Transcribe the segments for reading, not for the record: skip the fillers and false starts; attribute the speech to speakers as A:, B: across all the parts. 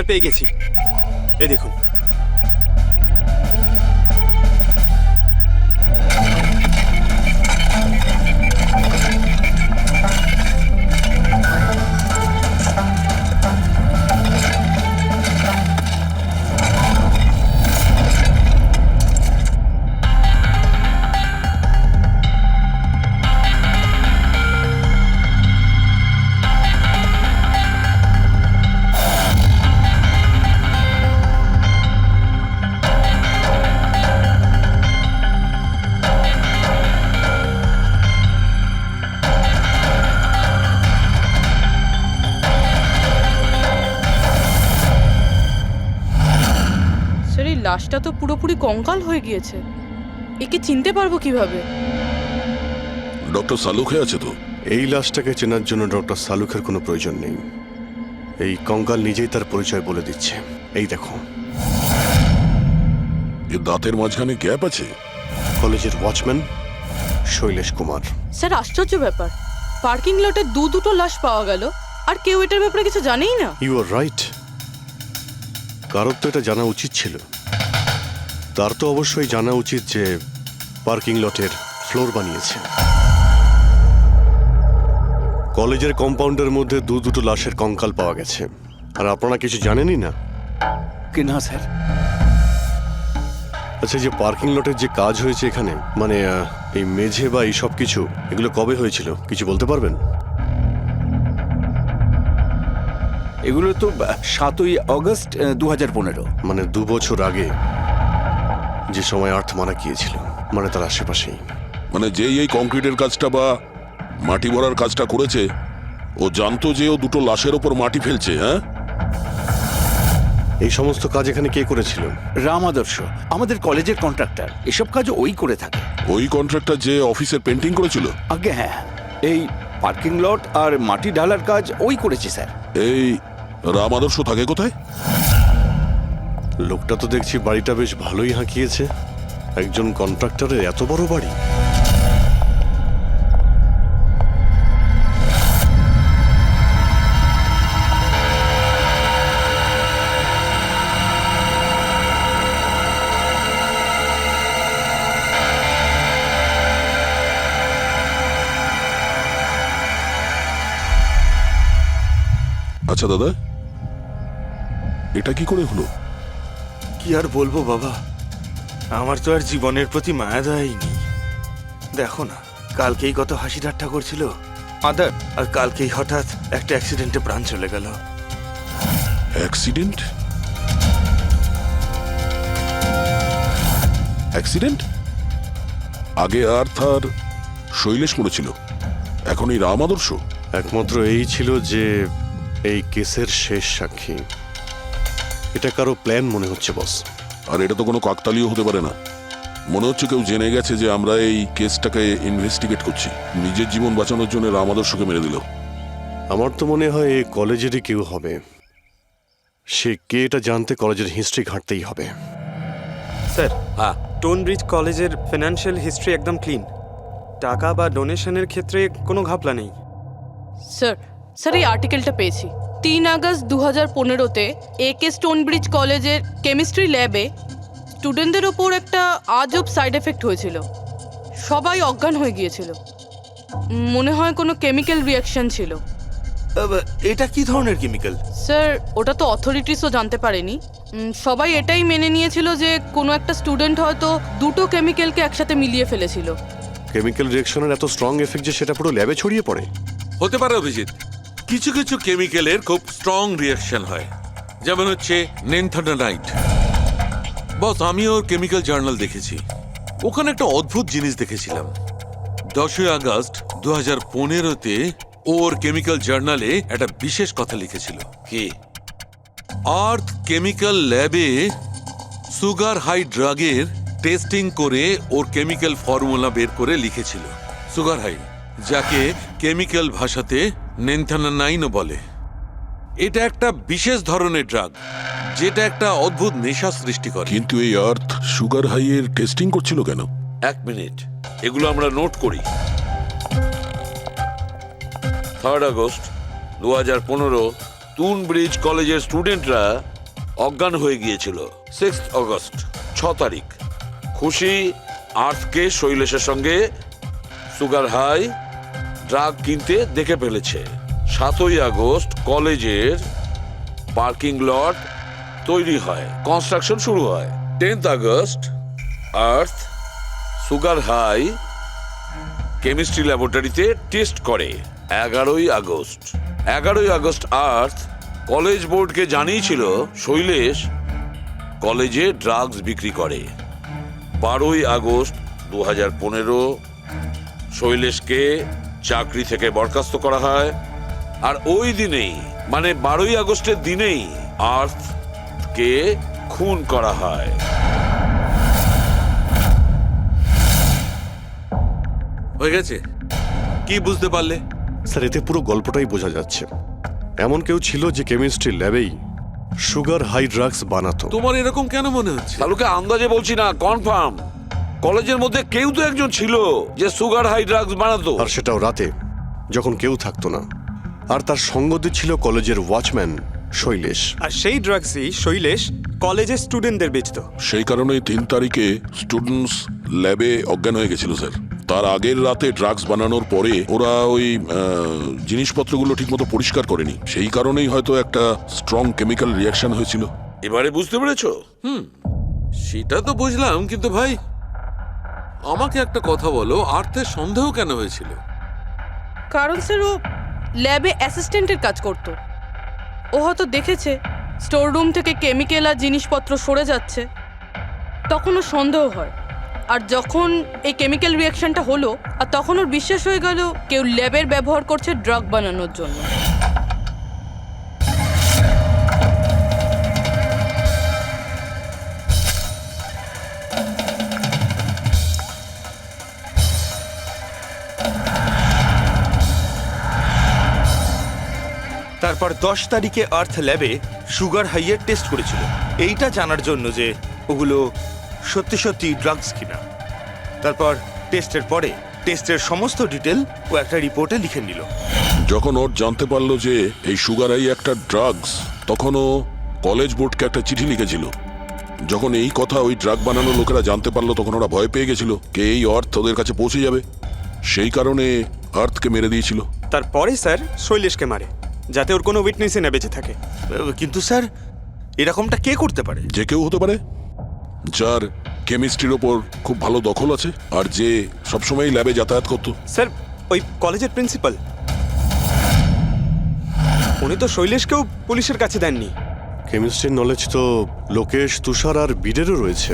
A: Sir পেয়ে গেছি, এই দেখুন।
B: লাশটা তো পুরোপুরি কঙ্কাল হয়ে গিয়েছে, একে চিনতে পারবো কিভাবে?
C: ডক্টর সালুখে আছে তো?
D: এই লাশটাকে চেনার জন্য ডক্টর সালুখের কোনো প্রয়োজন নেই। এই কঙ্কাল নিজেই তার পরিচয় বলে দিচ্ছে। এই দেখো,
C: এর দাঁতের মাঝখানে গ্যাপ আছে।
D: কলেজের ওয়াচম্যান শৈলেশ কুমার।
B: স্যার, আশ্চর্য ব্যাপার, পার্কিং লটে দুটো লাশ পাওয়া গেল আর কেউ এটার ব্যাপারে কিছু জানেই না।
D: You are right. কারোর তো এটা জানা উচিত ছিল। তার তো অবশ্যই জানা উচিত যে পার্কিং লটের ফ্লোর বানিয়েছে। কলেজের কম্পাউন্ডের মধ্যে দুটো লাশের কঙ্কাল পাওয়া গেছে, আর আপনারা কিছু জানেনই না?
A: কি না স্যার?
D: আচ্ছা, যে পার্কিং লটের যে কাজ হয়েছে এখানে, মানে এই মেঝে বা এই সব কিছু, এগুলো কবে হয়েছিল কিছু বলতে পারবেন?
A: এগুলো তো 7ই আগস্ট 2015।
D: মানে 2 বছর আগে, যে সময় আর্থ মারা গিয়েছিল, মানে তার আশেপাশেই।
C: মানে যেই এই কংক্রিটের কাজটা বা মাটি ভরার কাজটা করেছে, ও জানতো যে ও দুটো লাশের ওপর মাটি ফেলছে। হ্যাঁ,
D: এই সমস্ত কাজ এখানে কে করেছিল?
A: রাম আদর্শ, আমাদের কলেজের কন্ট্রাক্টর। এসব কাজ ওই করে থাকে।
C: ওই কন্ট্রাক্টর যে অফিসের পেন্টিং করেছিল?
A: আগে হ্যাঁ, এই পার্কিং লট আর মাটি ঢালার কাজ ওই করেছে স্যার।
C: এই রাম আদর্শ থাকে কোথায়?
D: লোকটা তো দেখছি বাড়িটা বেশ ভালোই হাঁকিয়েছে। একজন কন্ট্রাক্টরের এত বড় বাড়ি।
C: আচ্ছা দাদা, এটা কি করে হলো?
E: কি আর বলবো বাবা, আমার তো আর জীবনের প্রতি মায়া দয়াই নেই। দেখো না, কালকেই কত হাসি ঠাট্টা করছিল আদার, আর কালকেই হঠাৎ একটা অ্যাক্সিডেন্টে প্রাণ চলে গেল।
C: অ্যাক্সিডেন্ট? অ্যাক্সিডেন্ট? আগে আর্থ আর শৈলেশ মরেছিল, এখন এই রাম আদর্শ।
D: একমাত্র এই ছিল যে এই কেসের শেষ সাক্ষী। এটা কারো প্ল্যান মনে হচ্ছে বস।
C: আর এটা তো কোনো কাকতালীয় হতে পারে না। মনে হচ্ছে কেউ জেনে গেছে যে আমরা এই কেসটাকে ইনভেস্টিগেট করছি। নিজের জীবন বাঁচানোর জন্য রাম আদর্শকে মেরে দিল।
D: আমার তো মনে হয় এই কলেজেরই কেউ হবে। সে কে এটা জানতে কলেজের হিস্ট্রি ঘাঁটতেই হবে।
F: স্যার, স্টোনব্রিজ কলেজের ফিনান্সিয়াল হিস্ট্রি একদম ক্লিন। টাকা বা ডোনেশনের ক্ষেত্রে কোনো ঘাপলা নেই।
B: স্যার এই আর্টিকেলটা পেয়েছি। 3 আগস্ট 2015-তে AK স্টোনব্রিজ কলেজের কেমিস্ট্রি ল্যাবে স্টুডেন্টদের ওপর একটা আজব সাইড এফেক্ট হয়েছিল। সবাই অজ্ঞান হয়ে গিয়েছিল। মনে হয় কোনো কেমিক্যাল রিয়াকশন ছিল।
E: এটা কি ধরনের কেমিক্যাল?
B: স্যার, ওটা তো অথরিটিসও জানতে পারেনি। সবাই এটাই মেনে নিয়েছিল যে কোনো একটা স্টুডেন্ট হয়তো দুটো কেমিক্যালকে একসাথে মিলিয়ে ফেলেছিল।
D: কেমিক্যাল রিঅ্যাকশনের এত স্ট্রং এফেক্ট যে সেটা পুরো ল্যাবে ছড়িয়ে পড়ে।
G: হতে পারে অভিজিৎ, কিছু কিছু কেমিক্যালের খুব স্ট্রং রিয়াকশন হয়, যেমন হচ্ছে নেনথানাইট। বস, আমি ওর কেমিক্যাল জার্নাল দেখেছি। ওখানে একটা অদ্ভুত জিনিস দেখেছিলাম। 10ই আগস্ট 2015-তে ওর কেমিক্যাল জার্নালে একটা বিশেষ কথা লিখেছিল। কি? আর্থ কেমিক্যাল ল্যাবে সুগার হাই ড্রাগের টেস্টিং করে ওর কেমিক্যাল ফর্মুলা বের করে লিখেছিল সুগার হাই, যাকে কেমিক্যাল ভাষাতে নেনথানাইনও বলে। এটা একটা বিশেষ ধরনের ড্রাগ, যেটা একটা অদ্ভুত নেশা সৃষ্টি করে।
C: কিন্তু এই আর্থ সুগার হাইয়ের টেস্টিং করছিল কেন?
G: 1 মিনিট, এগুলো আমরা নোট করি। 3 আগস্ট 2015 তুন ব্রিজ কলেজের স্টুডেন্টরা অজ্ঞান হয়ে গিয়েছিল 6 আগস্ট 6 তারিখ। খুশি আর্থকে শৈলেশের সঙ্গে সুগার হাই ড্রাগ কিনতে দেখে ফেলেছে। 7ই আগস্ট কলেজের পার্কিং লট তৈরি হয়, কনস্ট্রাকশন শুরু হয়। 10th আগস্ট আর্থ সুগার হাই কেমিস্ট্রি ল্যাবরেটরিতে টেস্ট করে। 11ই আগস্ট আর্থ কলেজ বোর্ডকে জানিয়েছিল শৈলেশ কলেজে ড্রাগস বিক্রি করে। 12ই আগস্ট 2015 শৈলেশকে চাকরি থেকে বরখাস্ত করা হয়। আর ওই দিনেই মানে 12ই আগস্টের দিনেই আর্থকে খুন করা হয়। হয়ে গেছে? কি বুঝতে পারলে?
D: স্যার, এতে পুরো গল্পটাই বোঝা যাচ্ছে। এমন কেউ ছিল যে কেমিস্ট্রি ল্যাবেই সুগার হাই ড্রাগস বানাতো।
G: তোমার এরকম কেন মনে হচ্ছে? তাহলে আন্দাজে বলছি না, কনফার্ম কলেজের মধ্যে কেউ তো একজন ছিল যে সুগার হাই ড্রাগস বানাতো।
D: আর সেটাও রাতে, যখন কেউ থাকতো না। আর তার সঙ্গতে ছিল কলেজের ওয়াচম্যান শৈলেশ।
F: আর সেই ড্রাগসই শৈলেশ কলেজের স্টুডেন্টদের বেচতো।
C: সেই কারণেই 3 তারিখে স্টুডেন্টস ল্যাবে অজ্ঞান হয়ে গেছিল স্যার। তার আগের রাতে ড্রাগস বানানোর পরে ওরা ওই জিনিসপত্রগুলো ঠিকমতো পরিষ্কার করেনি। সেই কারণেই হয়তো একটা স্ট্রং কেমিক্যাল রিয়াকশন হয়েছিল।
G: এবারে বুঝতে পেরেছো? সেটা তো বুঝলাম, কিন্তু ভাই আমাকে একটা কথা বলো, আর্থের সন্দেহ কেন হয়েছিল?
B: কারণ স্যার ও ল্যাবে অ্যাসিস্ট্যান্টের কাজ করত। ও হয়তো দেখেছে স্টোর রুম থেকে কেমিক্যাল আর জিনিসপত্র সরে যাচ্ছে, তখন ওর সন্দেহ হয়। আর যখন এই কেমিক্যাল রিয়াকশনটা হলো, আর তখন ওর বিশ্বাস হয়ে গেল কেউ ল্যাবের ব্যবহার করছে ড্রাগ বানানোর জন্য।
E: তারপর 10 তারিখে আর্থ ল্যাবে সুগার হাইয়ের টেস্ট করেছিল, এইটা জানার জন্য যে ওগুলো সত্যি সত্যি ড্রাগস কিনা। তারপর টেস্টের পরে টেস্টের সমস্ত ডিটেল ও একটা রিপোর্টে লিখে নিল।
C: যখন ওর জানতে পারলো যে এই সুগার হাই একটা ড্রাগস, তখন ও কলেজ বোর্ডকে একটা চিঠি লিখেছিল। যখন এই কথা ওই ড্রাগ বানানো লোকেরা জানতে পারলো, তখন ওরা ভয় পেয়ে গেছিল কে এই অর্থ ওদের কাছে পৌঁছে যাবে। সেই কারণে আর্থকে মেরে দিয়েছিল।
F: তারপরে স্যার শৈলেশকে মারে, যাতে ওর কোনো উইটনেসই না বেঁচে থাকে।
E: কিন্তু স্যার, এরকমটা কে করতে পারে?
C: যে কেউ হতে পারে, যার কেমিস্ট্রির ওপর খুব ভালো দখল আছে আর যে সবসময় ল্যাবে যাতায়াত করতো।
F: স্যার, ওই কলেজের প্রিন্সিপাল, উনি তো শৈলেশকেও পুলিশের কাছে দেননি।
D: কেমিস্ট্রির নলেজ তো লোকেশ, তুষার আর বীরেরও রয়েছে।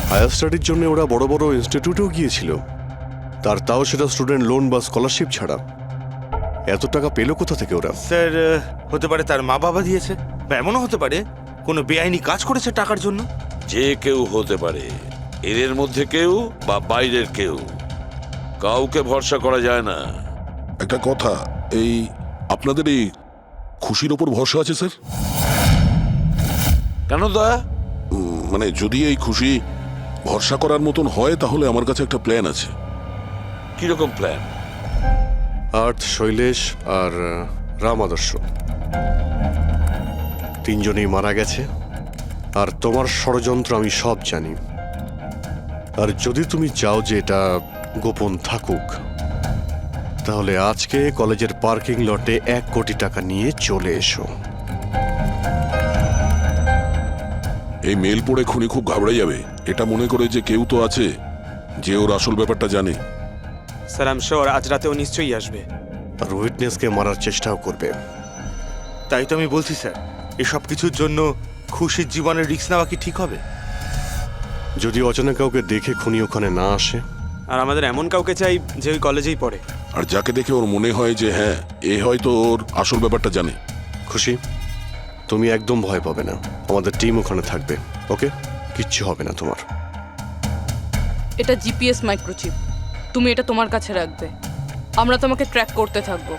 D: হায়ার স্টাডির জন্য ওরা বড় বড় ইনস্টিটিউটেও গিয়েছিল। তাও সেটা স্টুডেন্ট লোন বা স্কলারশিপ ছাড়া। এত টাকা পেলো কোথা থেকে ওরা?
E: স্যার, হতে পারে তার মা বাবা দিয়েছে, বা এমনও হতে পারে কোনো বেআইনি কাজ করেছে টাকার জন্য।
G: যে কেউ হতে পারে, এদের মধ্যে কেউ বা বাইরের কেউ, কাউকে ভরসা করা যায় না।
C: একটা কথা, এই আপনাদের এই খুশির ওপর ভরসা আছে স্যার?
G: কেন দা?
C: মানে যদি এই খুশি ভরসা করার মতন হয়, তাহলে আমার কাছে একটা প্ল্যান আছে।
G: কিরকম প্ল্যান?
D: আর্থ, শৈলেশ আর রাম আদর্শ তিনজনেই মারা গেছে। আর তোমার ষড়যন্ত্র আমি সব জানি। আর যদি তুমি চাও যে এটা গোপন থাকুক, তাহলে আজকে কলেজের পার্কিং লটে 1 কোটি টাকা নিয়ে চলে এসো।
C: এই মেল পড়ে খুনি খুব ঘাবড়ে যাবে, এটা মনে করে যে কেউ তো আছে যে ওর আসল ব্যাপারটা জানে।
F: স্যার, আই এম শিওর আজ রাতেও নিশ্চয়ই আসবে।
D: আর উইটনেসকে মারার চেষ্টাও করবে।
E: তাই তো আমি বলছি স্যার, এসব কিছুর জন্য খুশির জীবনের রিস্ক নেওয়া কি ঠিক হবে?
D: যদি অচেনা কাউকে দেখে খুনি ওখানে না আসে।
F: আর আমাদের এমন কাউকে চাই যে ওই কলেজেই পড়ে।
C: আর যাকে দেখে ওর মনে হয় যে হ্যাঁ, এ হয়তো ওর আসল ব্যাপারটা জানে।
D: খুশি, তুমি একদম ভয় পাবে না। আমাদের টিম ওখানে থাকবে, ওকে? কিচ্ছু হবে না তোমার।
B: এটা জিপিএস মাইক্রোচিপ, তুমি এটা তোমার কাছে রাখবে। আমরা তোমাকে ট্র্যাক করতে থাকবো।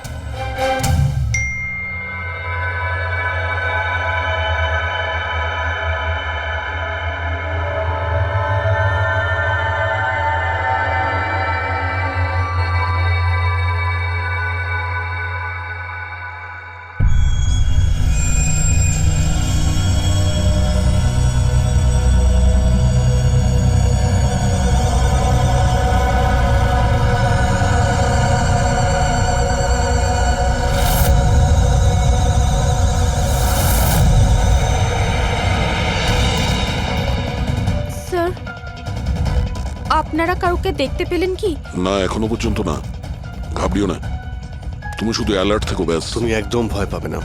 H: আপনারা কাউকে দেখতে পেলেন কি?
C: না, এখনো পর্যন্ত না। ঘাবড়িও না, তুমি শুধু অ্যালার্ট থেকো ব্যাস।
D: তুমি একদম ভয় পাবে না,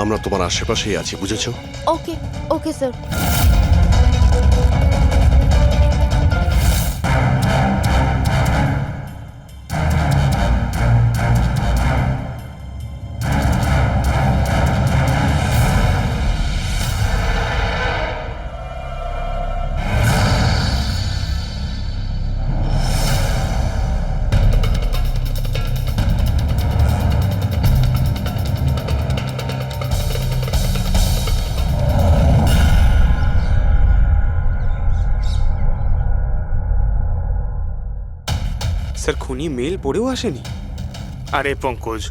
D: আমরা তোমার আশেপাশেই আছি, বুঝেছো?
H: ওকে ওকে স্যার।
F: স্যার খুনি মেল পড়েও আসেনি?
E: আরে পঙ্কজ,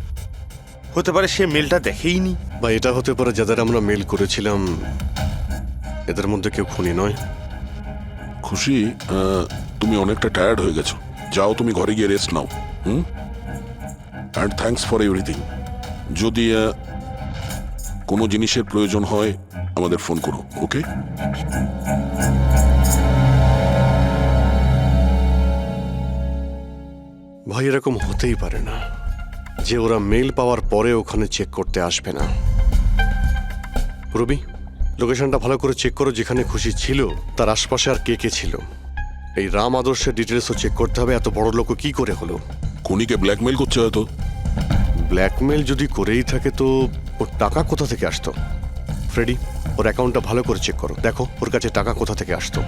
E: হতে পারে সে মেলটা দেখেইনি।
D: বা এটা হতে পারে যাদের আমরা মেল করেছিলাম এদের মধ্যে কেউ খুনি নয়।
C: খুশি, তুমি অনেকটা টায়ার্ড হয়ে গেছো, যাও তুমি ঘরে গিয়ে rest now. And thanks for everything. যদি কোনো জিনিসের প্রয়োজন হয় আমাদের ফোন করো, ওকে?
D: ভাই এরকম হতেই পারে না যে ওরা মেল পাওয়ার পরে ওখানে চেক করতে আসবে না। রবি, লোকেশনটা ভালো করে চেক করো, যেখানে খুশি ছিল তার আশপাশে আর কে কে ছিল। এই রাম আদর্শের ডিটেলসও চেক করতে হবে, এত বড় লোক কি করে হলো।
C: খুনিকে ব্ল্যাকমেল করছে হয়তো।
D: ব্ল্যাকমেল যদি করেই থাকে তো ওর টাকা কোথা থেকে আসতো? ফ্রেডি, ওর অ্যাকাউন্টটা ভালো করে চেক করো, দেখো ওর কাছে টাকা কোথা থেকে আসতো।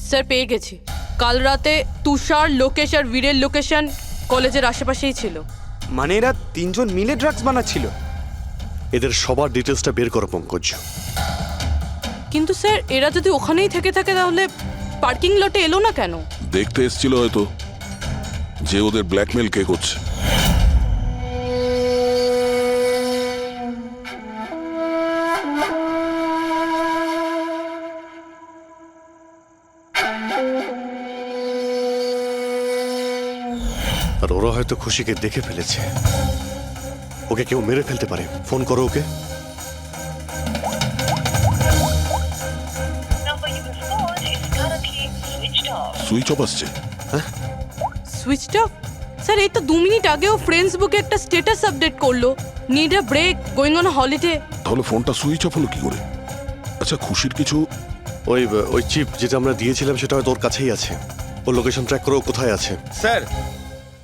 B: স্যার পেয়ে গেছি। কাল রাতে তুষার, লোকেশ আর বীরের লোকেশন কলেজের আশেপাশেই ছিল।
F: মানে এরা তিনজন মিলে ড্রাগস বানাচ্ছিল?
D: এদের সবার ডিটেলসটা বের করো পঙ্কজ।
B: কিন্তু স্যার এরা যদি ওখানেই থেকে থাকে তাহলে পার্কিং লটে এলো না কেন?
C: দেখতে এসেছিল হয়তো যে ওদের ব্ল্যাকমেল কে করছে।
D: আর ওরা হয়তো খুশিকে দেখে ফেলেছে, ওকে কেউ মেরে ফেলতে পারে। ফোন করো ওকে।
C: সুইচ অফ আসছে।
B: Switched off? স্যার এই তো 2 মিনিট আগেও ফেসবুকে একটা স্ট্যাটাস আপডেট করলো, need a break, going on holiday.
C: তাহলে ফোনটা সুইচ অফ হলো কি করে? আচ্ছা, খুশির কিছু
D: ওই ওই চিপ যেটা আমরা দিয়েছিলাম সেটা হয়তো ওর কাছেই আছে। ওর লোকেশন ট্র্যাক করো, কোথায় আছে।
E: স্যার,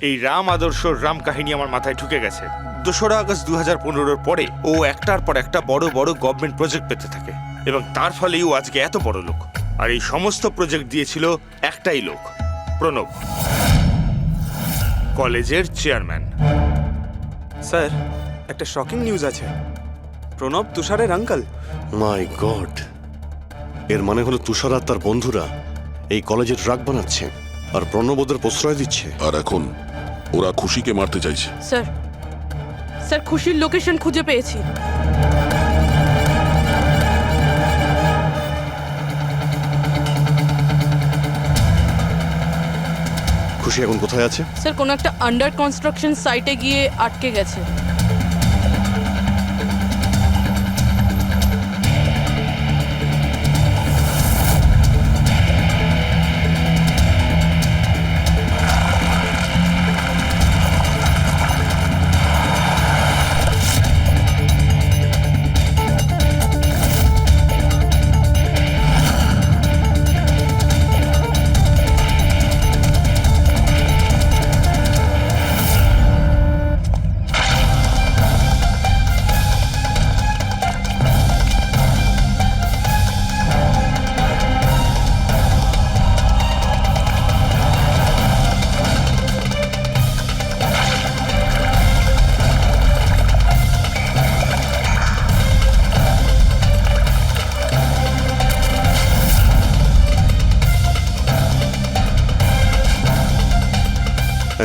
E: এই রাম আদর্শর রাম কাহিনী আমার মাথায় ঢুকে গেছে। 2রা আগস্ট 2015-র পরে ও একটার পর একটা বড় বড় গভর্নমেন্ট প্রজেক্ট পেতে থাকে এবং তার ফলেই ও আজকে এত বড় লোক। আর এই সমস্ত প্রজেক্ট দিয়েছিল একটাই লোক, প্রণব, কলেজের চেয়ারম্যান।
F: স্যার একটা শকিং নিউজ আছে, প্রণব তুষারের আঙ্কেল।
D: মাই গড, এর মানে হলো তুষার আর তার বন্ধুরা এই কলেজে ড্রাগ বানাচ্ছে আর প্রণব ওদের প্রশ্রয় দিচ্ছে।
C: আর এখন ওরা খুশিকে মারতে চাইছে।
B: স্যার স্যার খুশির লোকেশন খুঁজে পেয়েছি।
D: খুশি এখন কোথায় আছে?
B: স্যার কোনো একটা আন্ডার কনস্ট্রাকশন সাইটে গিয়ে আটকে গেছে।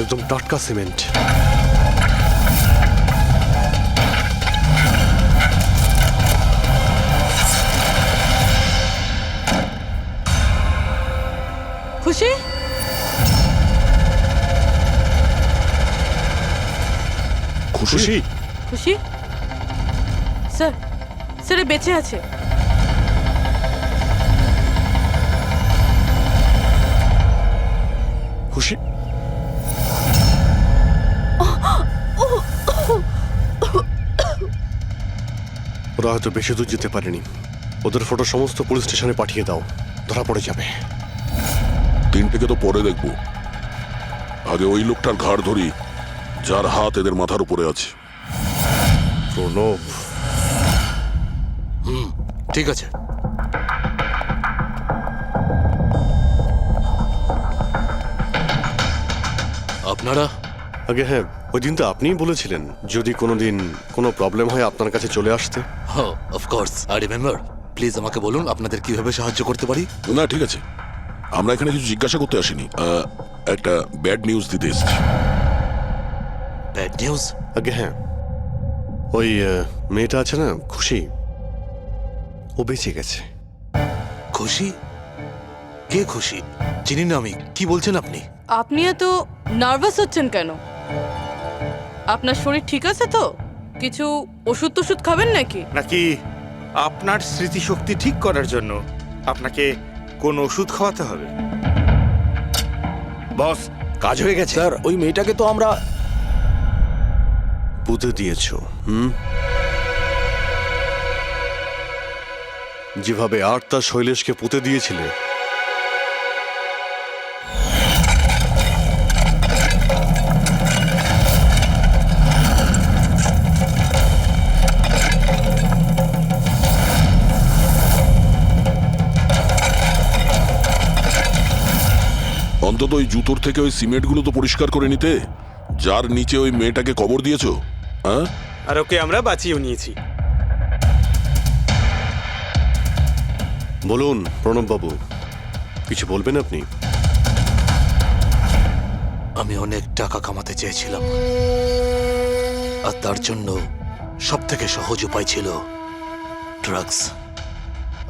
D: একদম টাটকা সিমেন্ট।
B: খুশি?
C: খুশি?
B: খুশি? স্যার স্যার এ বেঁচে আছে।
D: খুশি? ওরা হয়তো বেশি দূর যেতে পারেনি। ওদের ফটো সমস্ত পুলিশ স্টেশনে পাঠিয়ে দাও, ধরা পড়ে যাবে।
C: তিনটেকে তো পরে দেখব, আগে ওই লোকটার ঘাড় ধরি যার হাত এদের মাথার উপরে আছে।
D: প্রণব,
I: ঠিক আছে। আপনারা?
D: আগে হ্যাঁ, ওই দিন তো আপনিই বলেছিলেন যদি কোনোদিন কোনো প্রবলেম হয় আপনার কাছে চলে আসতে।
I: হ্যাঁ, অফকোর্স আই রিমেম্বার। প্লিজ আমাকে বলুন আপনাদের কিভাবে সাহায্য করতে পারি।
C: না ঠিক আছে, আমরা এখানে কিছু জিজ্ঞাসা করতে আসিনি, একটা ব্যাড নিউজ দিতে এসেছি।
I: Bad news?
D: আগে হ্যাঁ, ওই মেয়েটা আছে না খুশি, ও বেঁচে গেছে।
I: খুশি? কে খুশি? চিনি না আমি। কি বলছেন আপনি?
B: আপনি এত নার্ভাস হচ্ছেন কেন? আপনার শরীর ঠিক আছে তো? কিছু ওষুধ টষুধ খাবেন নাকি?
E: নাকি আপনার স্মৃতিশক্তি ঠিক করার জন্য আপনাকে কোন ওষুধ খাওয়াতে হবে? বস, কাজ হয়ে গেছে।
A: স্যার ওই মেয়েটাকে তো আমরা
D: পুঁতে দিয়েছো, যেভাবে আর্তা শৈলেশকে পুঁতে দিয়েছিলে।
C: অন্তত ওই জুতোর থেকে ওই সিমেন্টগুলো তো পরিষ্কার করে নিতে, যার নিচে ওই মেয়েটাকে কবর দিয়েছো। হ্যাঁ,
F: আর ওকে আমরা বাঁচিয়েও নিয়েছি।
D: বলুন প্রণব বাবু, কিছু বলবেন আপনি?
I: আমি অনেক টাকা কামাতে চেয়েছিলাম, আর তার জন্য সব থেকে সহজ উপায় ছিল ড্রাগস।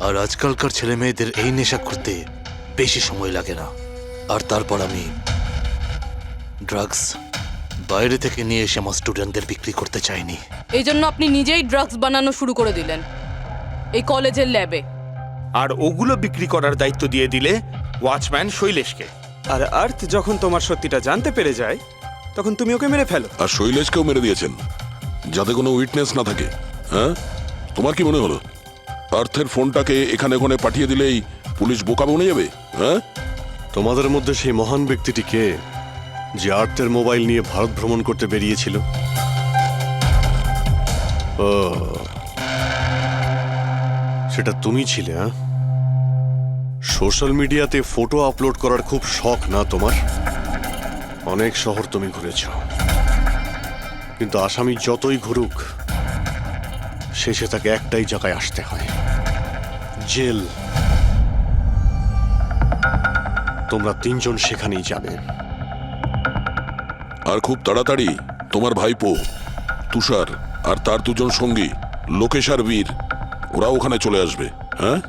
I: আর আজকালকার ছেলে মেয়েদের এই নেশা করতে বেশি সময় লাগে না। আর তারপর আমি ড্রাগস বাইরে থেকে নিয়ে এসে আমার স্টুডেন্টদের বিক্রি করতে চাইনি।
B: এই জন্য আপনি নিজেই ড্রাগস বানানো শুরু করে দিলেন এই কলেজের ল্যাবে।
E: আর ওগুলো বিক্রি করার দায়িত্ব দিয়ে দিলে ওয়াচম্যান শৈলেশকে।
F: আর আর্থ যখন তোমার সত্যিটা জানতে পেরে যায়, তখন তুমি ওকে মেরে ফেলো।
C: আর শৈলেশকেও মেরে দিয়েছেন যাতে কোনো উইটনেস না থাকে। হ্যাঁ, তোমার কি মনে হলো আর্থের ফোনটাকে এখানে ওখানে পাঠিয়ে দিলেই পুলিশ বোকা বনে যাবে? হ্যাঁ,
D: তোমাদের মধ্যে সেই মহান ব্যক্তিটি কে যে আর্থের মোবাইল নিয়ে ভারত ভ্রমণ করতে বেরিয়েছিল? ও, সেটা তুমি ছিলে? হ্যাঁ, সোশ্যাল মিডিয়াতে ফটো আপলোড করার খুব শখ না তোমার? অনেক শহর তুমি ঘুরেছ, কিন্তু আসামি যতই ঘুরুক শেষে তাকে একটাই জায়গায় আসতে হয়, জেল। তোমরা তিনজন সেখানেই যাবে।
C: আর খুব তাড়াতাড়ি তোমার ভাইপো তুষার আর তার দুজন সঙ্গী লোকেশ আর বীর, ওরা ওখানে চলে আসবে। হ্যাঁ,